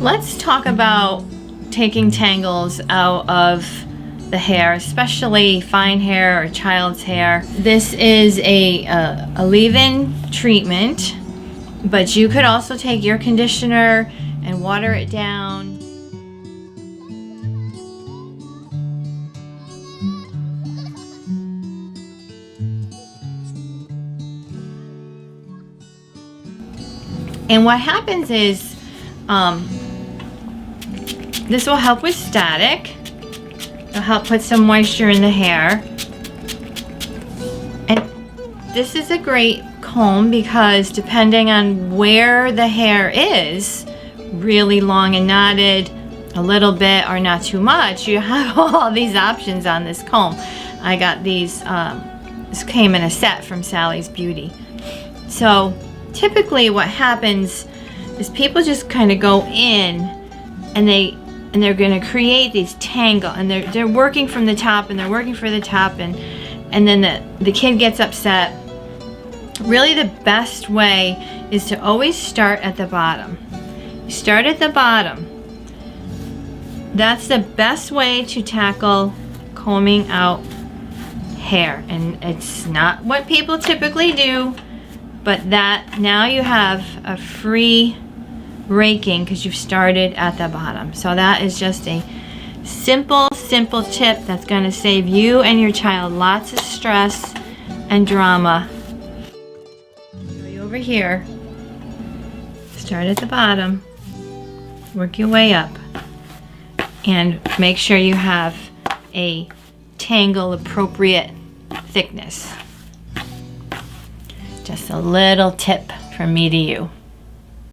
Let's talk about taking tangles out of the hair, especially fine hair or child's hair. This is a leave-in treatment, but you could also take your conditioner and water it down. And what happens is, this will help with static. It'll help put some moisture in the hair. And this is a great comb because depending on where the hair is, really long and knotted, a little bit or not too much, you have all these options on this comb. I got these, this came in a set from Sally's Beauty. So typically what happens is people just kind of go in and they're going to create these tangle, and they're working from the top and they're working for the top, and then the kid gets upset. Really the best way is to always start at the bottom. You start at the bottom. That's the best way to tackle combing out hair, and it's not what people typically do, but that now you have a free raking because you've started at the bottom. So that is just a simple tip that's going to save you and your child lots of stress and drama. Go over here, start at the bottom, work your way up, and make sure you have a tangle appropriate thickness. Just a little tip from me to you.